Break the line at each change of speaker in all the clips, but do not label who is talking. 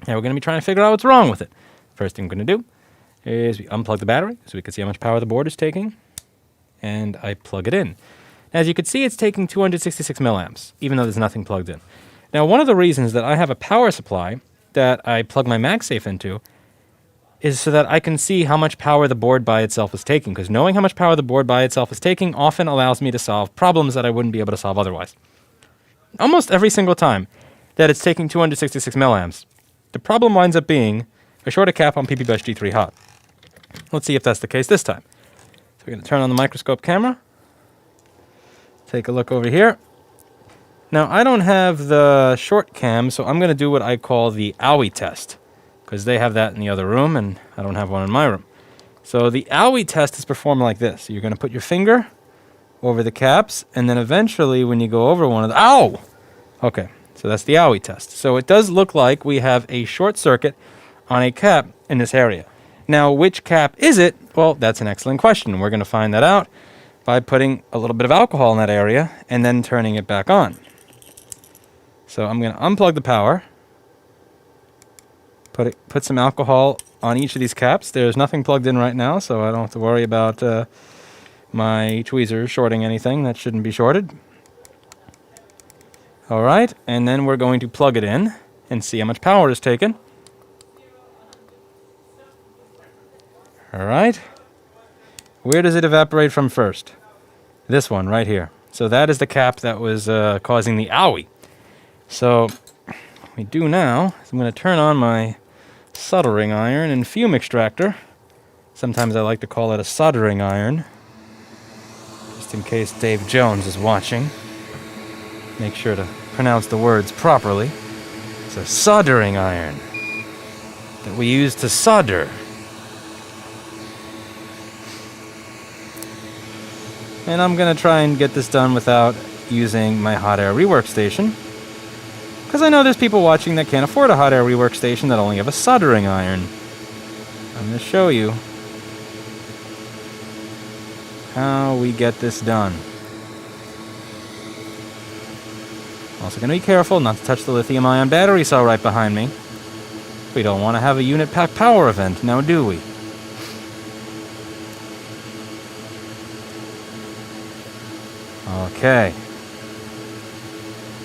Now we're going to be trying to figure out what's wrong with it. First thing I'm going to do is we unplug the battery so we can see how much power the board is taking. And I plug it in. As you can see, it's taking 266 milliamps, even though there's nothing plugged in. Now, one of the reasons that I have a power supply that I plug my MagSafe into is so that I can see how much power the board by itself is taking, because knowing how much power the board by itself is taking often allows me to solve problems that I wouldn't be able to solve otherwise. Almost every single time that it's taking 266 milliamps, the problem winds up being a shorted cap on PPBus G3 Hot. Let's see if that's the case this time. So we're going to turn on the microscope camera. Take a look over here. Now, I don't have the short cam, so I'm going to do what I call the OWI test, because they have that in the other room, and I don't have one in my room. So the OWI test is performed like this. So you're going to put your finger over the caps, and then eventually when you go over one of the... Ow! Okay, so that's the OWI test. So it does look like we have a short circuit on a cap in this area. Now, which cap is it? Well, that's an excellent question. We're going to find that out by putting a little bit of alcohol in that area and then turning it back on. So I'm going to unplug the power, put some alcohol on each of these caps. There's nothing plugged in right now, so I don't have to worry about my tweezers shorting anything that shouldn't be shorted. All right, and then we're going to plug it in and see how much power is taken. All right. Where does it evaporate from first? This one right here. So that is the cap that was causing the OWI. So what we do now is I'm going to turn on my soldering iron and fume extractor. Sometimes I like to call it a soldering iron, just in case Dave Jones is watching. Make sure to pronounce the words properly. It's a soldering iron that we use to solder. And I'm going to try and get this done without using my hot air rework station, because I know there's people watching that can't afford a hot air rework station that only have a soldering iron. I'm going to show you how we get this done. Also going to be careful not to touch the lithium-ion battery cell right behind me. We don't want to have a unit pack power event, now do we? Okay.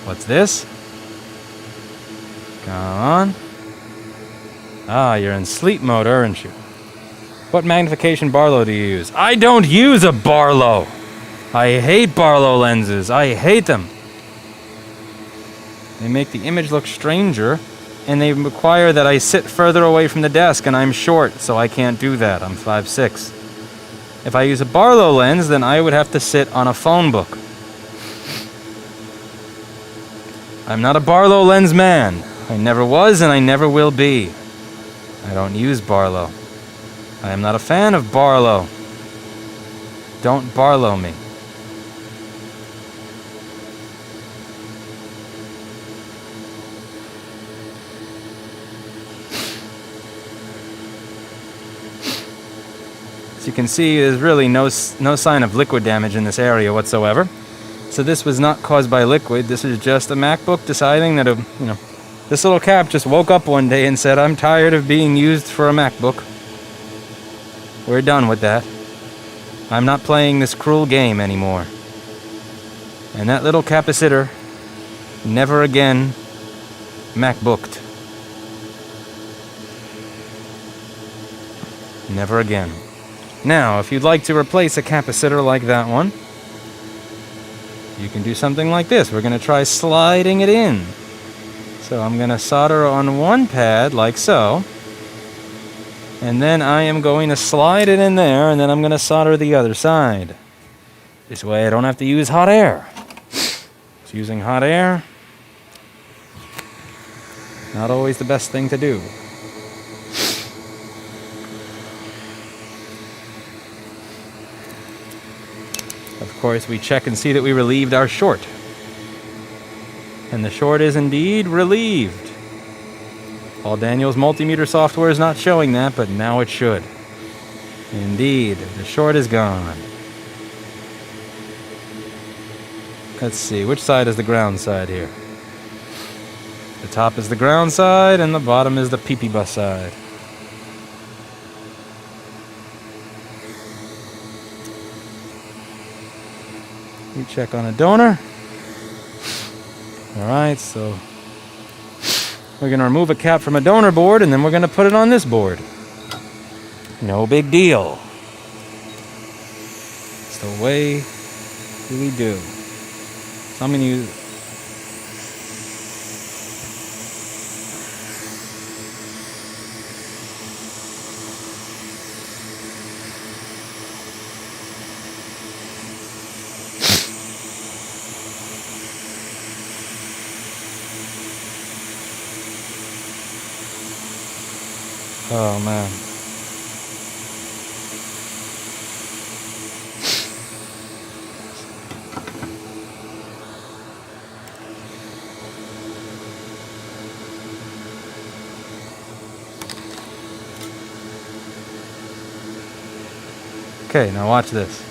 What's this? Come on. Ah, you're in sleep mode, aren't you? What magnification Barlow do you use? I don't use a Barlow! I hate Barlow lenses. I hate them. They make the image look stranger, and they require that I sit further away from the desk, and I'm short, so I can't do that. I'm 5'6". If I use a Barlow lens, then I would have to sit on a phone book. I'm not a Barlow lens man. I never was and I never will be. I don't use Barlow. I am not a fan of Barlow. Don't Barlow me. As you can see, there's really no sign of liquid damage in this area whatsoever. So this was not caused by liquid. This is just a MacBook deciding that, this little cap just woke up one day and said, I'm tired of being used for a MacBook. We're done with that. I'm not playing this cruel game anymore. And that little capacitor never again MacBooked. Never again. Now, if you'd like to replace a capacitor like that one, you can do something like this. We're going to try sliding it in. So I'm going to solder on one pad, like so. And then I am going to slide it in there, and then I'm going to solder the other side. This way I don't have to use hot air. So using hot air, not always the best thing to do. Of course, we check and see that we relieved our short. And the short is indeed relieved. Paul Daniels multimeter software is not showing that, but now it should. Indeed, the short is gone. Let's see, which side is the ground side here? The top is the ground side, and the bottom is the PP bus side. We check on a donor. Alright, so we're going to remove a cap from a donor board, and then we're going to put it on this board. No big deal. It's the way we do. So I'm going to use... Oh, man. Okay, now watch this.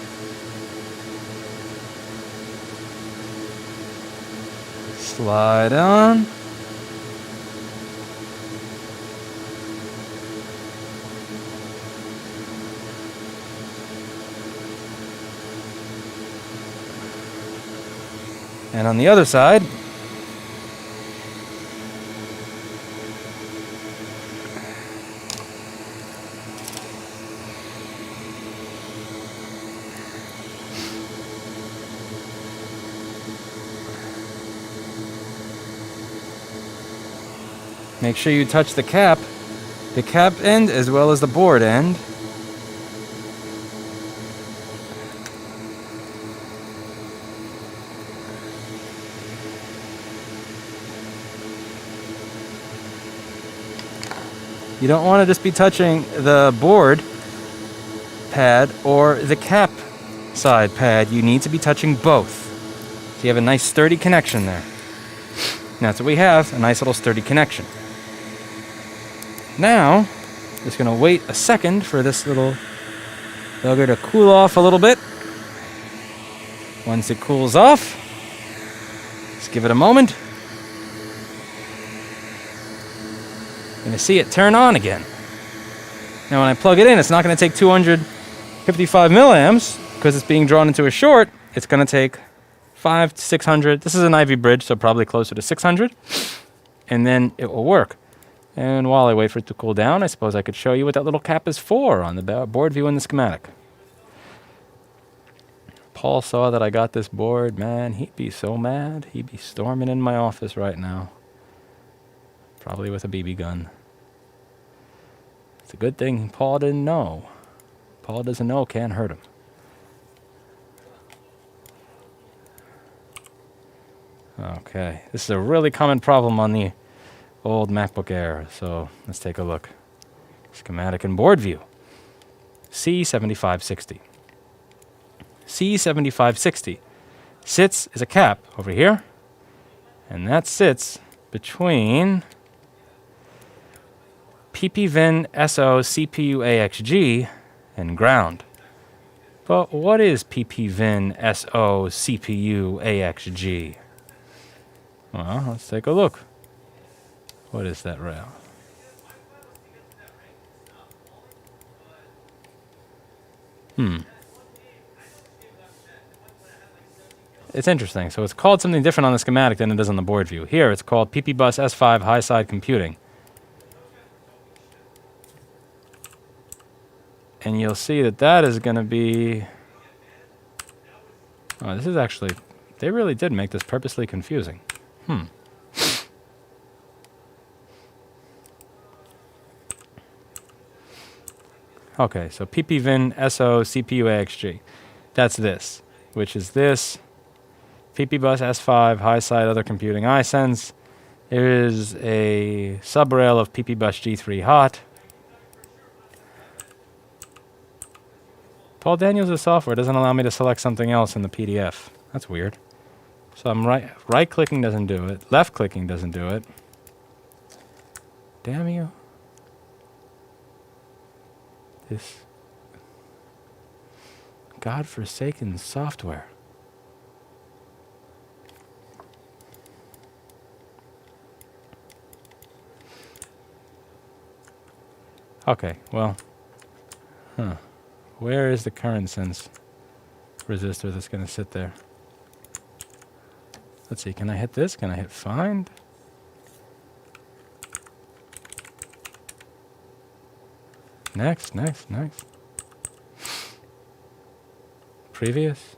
Slide on. And on the other side, make sure you touch the cap end as well as the board end. You don't want to just be touching the board pad or the cap side pad. You need to be touching both. So you have a nice sturdy connection there. And that's what we have, a nice little sturdy connection. Now, just going to wait a second for this little bugger to cool off a little bit. Once it cools off, just give it a moment. You're going to see it turn on again. Now when I plug it in, it's not going to take 255 milliamps because it's being drawn into a short. It's going to take 500 to 600. This is an Ivy bridge, so probably closer to 600. And then it will work. And while I wait for it to cool down, I suppose I could show you what that little cap is for on the board view in the schematic. Paul saw that I got this board. Man, he'd be so mad. He'd be storming in my office right now. Probably with a BB gun. It's a good thing Paul didn't know. Paul doesn't know, can't hurt him. Okay, this is a really common problem on the old MacBook Air, so let's take a look. Schematic and board view. C7560. C7560 sits as a cap over here, and that sits between PPVin SO CPU AXG and ground. But what is PPVin SO CPU AXG? Well, let's take a look. What is that rail? It's interesting. So it's called something different on the schematic than it is on the board view. Here it's called PPBus S5 High Side Computing. And you'll see that that is going to be... Oh, this is actually... They really did make this purposely confusing. Okay, so PPVin SO CPU AXG. That's this, which is this. PPBus S5 High Side Other Computing iSense. There is a subrail of PPBus G3 Hot. Paul Daniels' software doesn't allow me to select something else in the PDF. That's weird. So I'm right-clicking doesn't do it. Left-clicking doesn't do it. Damn you. This godforsaken software. Okay, well, where is the current sense resistor that's going to sit there? Let's see, can I hit this? Can I hit find? Next. Previous.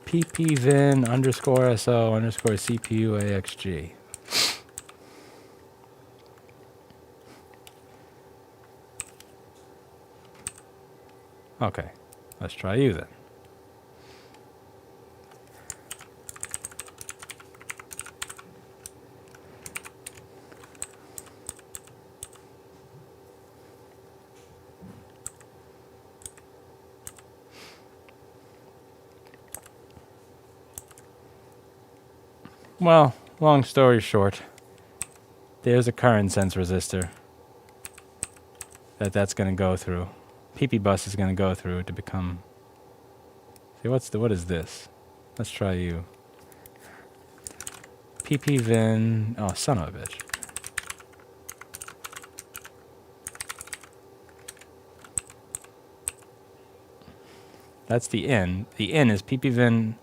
ppvin underscore so underscore CPU AXG. Okay, let's try you then. Well, long story short, there's a current sense resistor that's going to go through. PP bus is going to go through to become. See, what is this? Let's try you. ppvin. Oh, son of a bitch. That's the in. The in is ppvin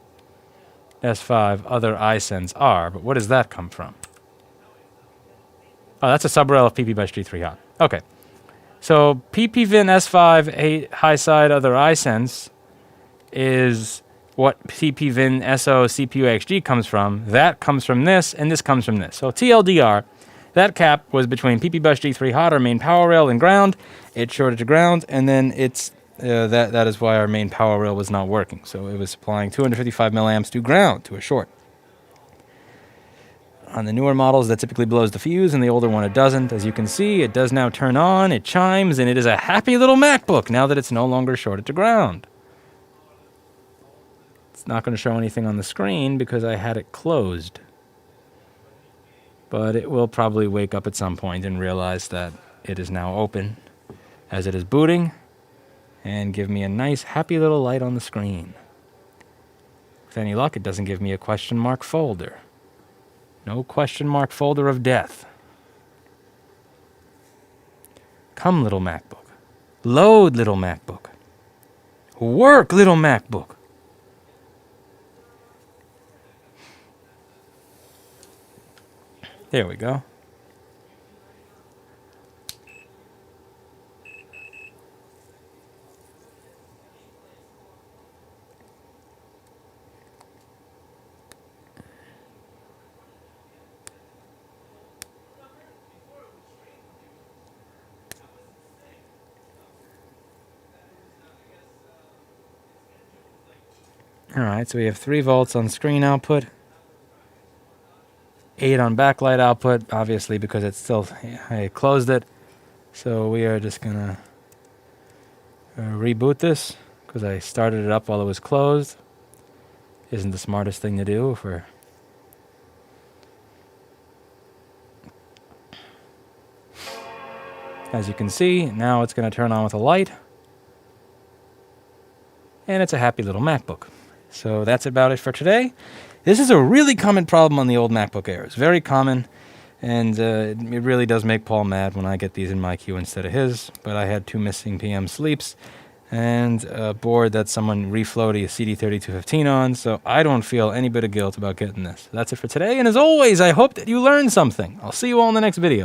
S5 other iSense R, but what does that come from? Oh, that's a subrail of pp bus G3 hot. Okay. So ppvin S5 high side other iSense is what ppvin SO CPU XG comes from. That comes from this, and this comes from this. So TLDR, that cap was between pp bus G3 hot, our main power rail, and ground. It shorted to ground, and then it's that is why our main power rail was not working. So it was supplying 255 milliamps to ground, to a short. On the newer models, that typically blows the fuse, and the older one, it doesn't. As you can see, it does now turn on, it chimes, and it is a happy little MacBook now that it's no longer shorted to ground. It's not going to show anything on the screen because I had it closed. But it will probably wake up at some point and realize that it is now open as it is booting, and give me a nice happy little light on the screen. With any luck, it doesn't give me a question mark folder. No question mark folder of death. Come, little MacBook. Load, little MacBook. Work, little MacBook. There we go. Alright, so we have 3 volts on screen output, 8 on backlight output, obviously because it's still, I closed it. So we are just gonna reboot this, because I started it up while it was closed. Isn't the smartest thing to do for... As you can see, now it's going to turn on with a light. And it's a happy little MacBook. So that's about it for today. This is a really common problem on the old MacBook Airs. Very common. And it really does make Paul mad when I get these in my queue instead of his. But I had 2 missing PM sleeps and a board that someone reflowed a CD3215 on. So I don't feel any bit of guilt about getting this. That's it for today. And as always, I hope that you learned something. I'll see you all in the next video.